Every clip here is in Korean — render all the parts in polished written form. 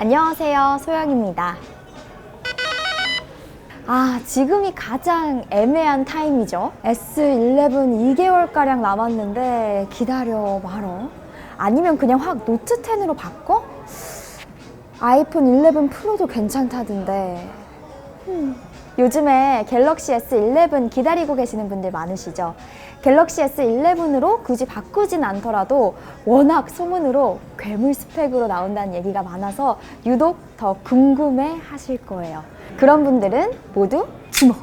안녕하세요, 소영입니다. 지금이 가장 애매한 타임이죠. S11 2개월가량 남았는데 기다려 말어. 아니면 그냥 확 노트 10으로 바꿔? 아이폰 11 프로도 괜찮다던데. 요즘에 갤럭시 S11 기다리고 계시는 분들 많으시죠? 갤럭시 S11으로 굳이 바꾸진 않더라도 워낙 소문으로 괴물 스펙으로 나온다는 얘기가 많아서 유독 더 궁금해 하실 거예요. 그런 분들은 모두 주목!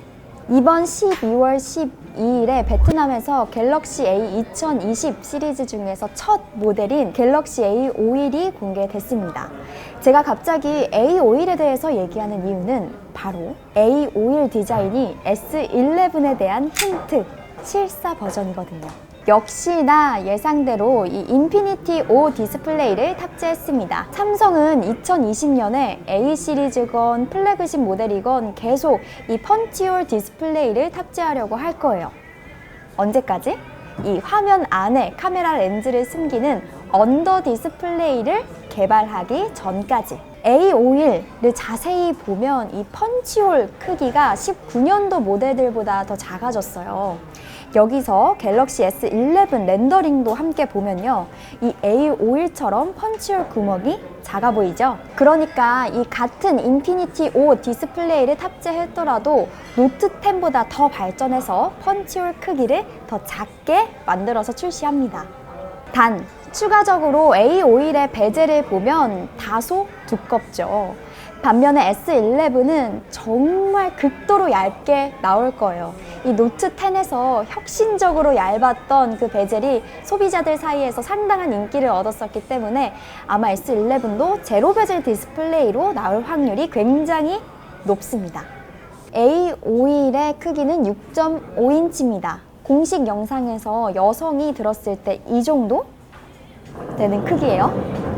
이번 12월 12일에 베트남에서 갤럭시 A 2020 시리즈 중에서 첫 모델인 갤럭시 A51이 공개됐습니다. 제가 갑자기 A51에 대해서 얘기하는 이유는 바로 A51 디자인이 S11에 대한 힌트, 실사 버전이거든요. 역시나 예상대로 이 인피니티 O 디스플레이를 탑재했습니다. 삼성은 2020년에 A 시리즈건 플래그십 모델이건 계속 이 펀치홀 디스플레이를 탑재하려고 할 거예요. 언제까지? 이 화면 안에 카메라 렌즈를 숨기는 언더 디스플레이를 개발하기 전까지. A51을 자세히 보면 이 펀치홀 크기가 19년도 모델들보다 더 작아졌어요. 여기서 갤럭시 S11 렌더링도 함께 보면요, 이 A51처럼 펀치홀 구멍이 작아 보이죠? 그러니까 이 같은 인피니티 O 디스플레이를 탑재했더라도 노트 10보다 더 발전해서 펀치홀 크기를 더 작게 만들어서 출시합니다. 단, 추가적으로 A51의 베젤을 보면 다소 두껍죠. 반면에 S11은 정말 극도로 얇게 나올 거예요. 이 노트 10에서 혁신적으로 얇았던 그 베젤이 소비자들 사이에서 상당한 인기를 얻었었기 때문에 아마 S11도 제로 베젤 디스플레이로 나올 확률이 굉장히 높습니다. A51의 크기는 6.5인치입니다. 공식 영상에서 여성이 들었을 때 이 정도 되는 크기예요.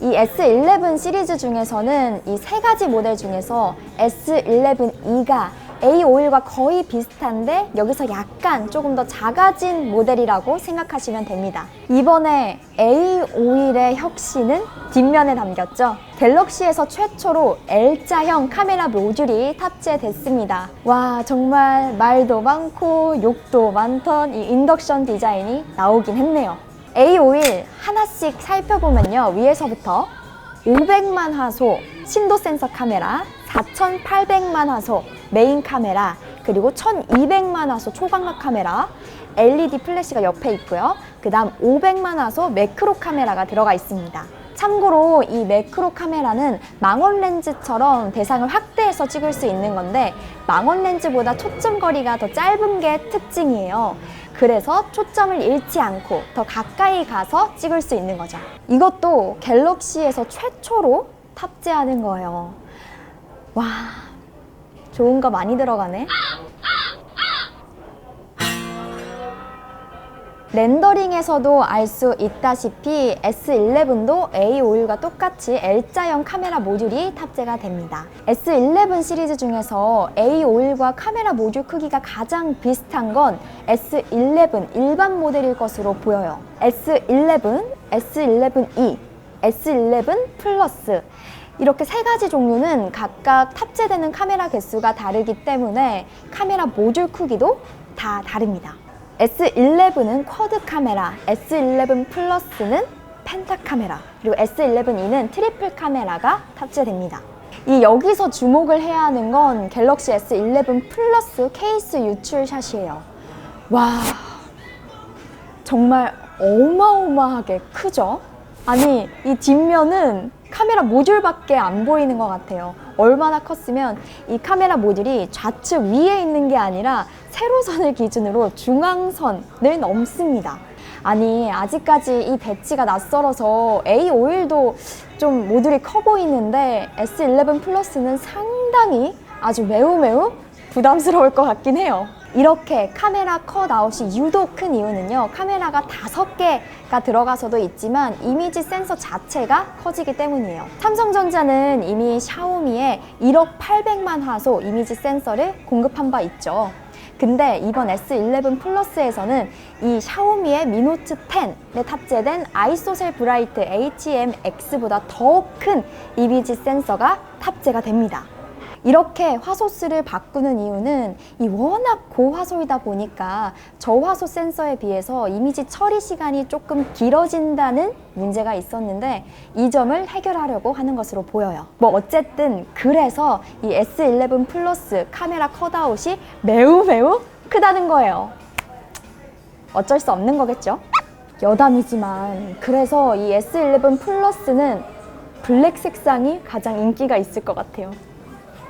이 S11 시리즈 중에서는 이 세 가지 모델 중에서 S11e가 A51과 거의 비슷한데 여기서 약간 조금 더 작아진 모델이라고 생각하시면 됩니다. 이번에 A51의 혁신은 뒷면에 담겼죠. 갤럭시에서 최초로 L자형 카메라 모듈이 탑재됐습니다. 와, 정말 말도 많고 욕도 많던 이 인덕션 디자인이 나오긴 했네요. A51 하나씩 살펴보면요, 위에서부터 500만 화소 심도 센서 카메라, 4800만 화소 메인 카메라, 그리고 1200만 화소 초광각 카메라, LED 플래시가 옆에 있고요. 그 다음 500만 화소 매크로 카메라가 들어가 있습니다. 참고로 이 매크로 카메라는 망원 렌즈처럼 대상을 확대해서 찍을 수 있는 건데 망원 렌즈보다 초점 거리가 더 짧은 게 특징이에요. 그래서 초점을 잃지 않고 더 가까이 가서 찍을 수 있는 거죠. 이것도 갤럭시에서 최초로 탑재하는 거예요. 와, 좋은 거 많이 들어가네. 렌더링에서도 알 수 있다시피 S11도 A51과 똑같이 L자형 카메라 모듈이 탑재가 됩니다. S11 시리즈 중에서 A51과 카메라 모듈 크기가 가장 비슷한 건 S11 일반 모델일 것으로 보여요. S11, S11e, S11 플러스 이렇게 세 가지 종류는 각각 탑재되는 카메라 개수가 다르기 때문에 카메라 모듈 크기도 다 다릅니다. S11은 쿼드 카메라, S11 플러스는 펜타 카메라, 그리고 S11e는 트리플 카메라가 탑재됩니다. 여기서 주목을 해야 하는 건 갤럭시 S11 플러스 케이스 유출샷이에요. 와, 정말 어마어마하게 크죠? 아니, 이 뒷면은 카메라 모듈밖에 안 보이는 것 같아요. 얼마나 컸으면 이 카메라 모듈이 좌측 위에 있는 게 아니라 세로선을 기준으로 중앙선을 넘습니다. 아니, 아직까지 이 배치가 낯설어서 A51도 좀 모듈이 커 보이는데 S11 플러스는 상당히 아주 매우 부담스러울 것 같긴 해요. 이렇게 카메라 컷아웃이 유독 큰 이유는요, 카메라가 5개가 들어가서도 있지만 이미지 센서 자체가 커지기 때문이에요. 삼성전자는 이미 샤오미에 1억 800만 화소 이미지 센서를 공급한 바 있죠. 근데 이번 S11 플러스에서는 이 샤오미의 미노트 10에 탑재된 아이소셀 브라이트 HMX보다 더 큰 이미지 센서가 탑재가 됩니다. 이렇게 화소수를 바꾸는 이유는 이 워낙 고화소이다 보니까 저화소 센서에 비해서 이미지 처리 시간이 조금 길어진다는 문제가 있었는데 이 점을 해결하려고 하는 것으로 보여요. 뭐 어쨌든 그래서 이 S11 플러스 카메라 컷아웃이 매우 크다는 거예요. 어쩔 수 없는 거겠죠? 여담이지만 그래서 이 S11 플러스는 블랙 색상이 가장 인기가 있을 것 같아요.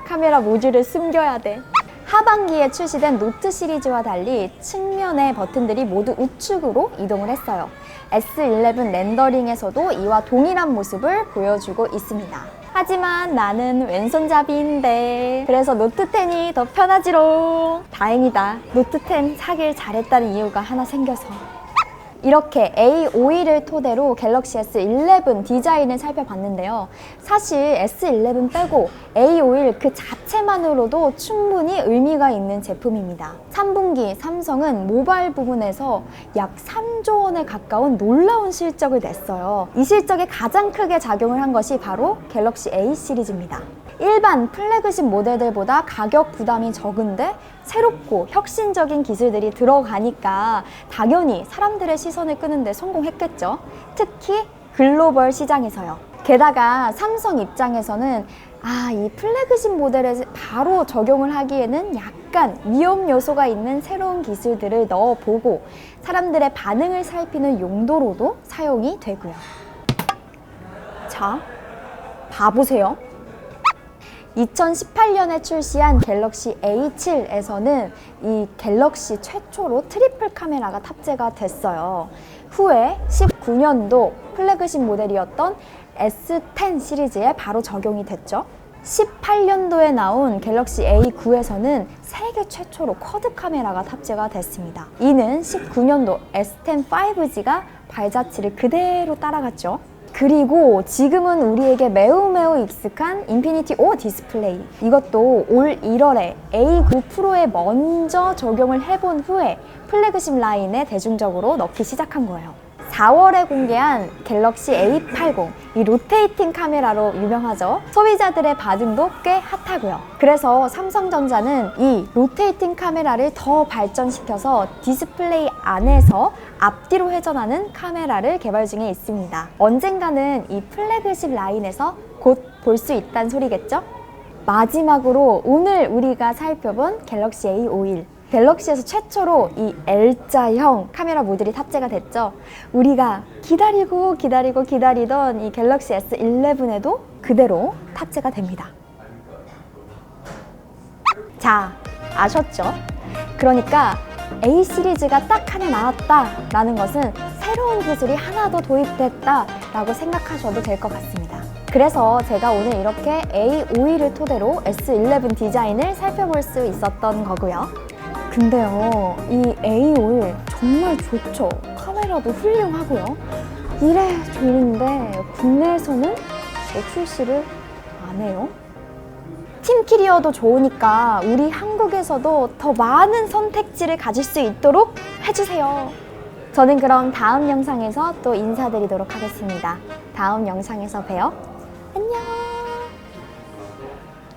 카메라 모듈을 숨겨야 돼. 하반기에 출시된 노트 시리즈와 달리 측면의 버튼들이 모두 우측으로 이동을 했어요. S11 렌더링에서도 이와 동일한 모습을 보여주고 있습니다. 하지만 나는 왼손잡이인데 그래서 노트 10이 더 편하지롱. 다행이다. 노트 10 사길 잘했다는 이유가 하나 생겨서. 이렇게 A51을 토대로 갤럭시 S11 디자인을 살펴봤는데요. 사실 S11 빼고 A51 그 자체만으로도 충분히 의미가 있는 제품입니다. 3분기 삼성은 모바일 부분에서 약 3조 원에 가까운 놀라운 실적을 냈어요. 이 실적에 가장 크게 작용을 한 것이 바로 갤럭시 A 시리즈입니다. 일반 플래그십 모델들보다 가격 부담이 적은데 새롭고 혁신적인 기술들이 들어가니까 당연히 사람들의 시선을 끄는데 성공했겠죠. 특히 글로벌 시장에서요. 게다가 삼성 입장에서는 이 플래그십 모델에 바로 적용을 하기에는 약간 위험 요소가 있는 새로운 기술들을 넣어보고 사람들의 반응을 살피는 용도로도 사용이 되고요. 자, 봐보세요. 2018년에 출시한 갤럭시 A7에서는 이 갤럭시 최초로 트리플 카메라가 탑재가 됐어요. 후에 19년도 플래그십 모델이었던 S10 시리즈에 바로 적용이 됐죠. 18년도에 나온 갤럭시 A9에서는 세계 최초로 쿼드 카메라가 탑재가 됐습니다. 이는 19년도 S10 5G가 발자취를 그대로 따라갔죠. 그리고 지금은 우리에게 매우 익숙한 인피니티 O 디스플레이, 이것도 올 1월에 A9 프로에 먼저 적용을 해본 후에 플래그십 라인에 대중적으로 넣기 시작한 거예요. 4월에 공개한 갤럭시 A80, 이 로테이팅 카메라로 유명하죠. 소비자들의 반응도 꽤 핫하고요. 그래서 삼성전자는 이 로테이팅 카메라를 더 발전시켜서 디스플레이 안에서 앞뒤로 회전하는 카메라를 개발 중에 있습니다. 언젠가는 이 플래그십 라인에서 곧 볼 수 있다는 소리겠죠? 마지막으로 오늘 우리가 살펴본 갤럭시 A51. 갤럭시에서 최초로 이 L자형 카메라 모듈이 탑재가 됐죠. 우리가 기다리던 이 갤럭시 S11에도 그대로 탑재가 됩니다. 자, 아셨죠? 그러니까 A 시리즈가 딱 하나 나왔다라는 것은 새로운 기술이 하나 더 도입됐다라고 생각하셔도 될 것 같습니다. 그래서 제가 오늘 이렇게 A51을 토대로 S11 디자인을 살펴볼 수 있었던 거고요. 근데요, 이 A51 정말 좋죠. 카메라도 훌륭하고요. 이래 좋은데 국내에서는 왜 출시를 안 해요? 팀 캐리어도 좋으니까 우리 한국에서도 더 많은 선택지를 가질 수 있도록 해주세요. 저는 그럼 다음 영상에서 또 인사드리도록 하겠습니다. 다음 영상에서 봬요. 안녕!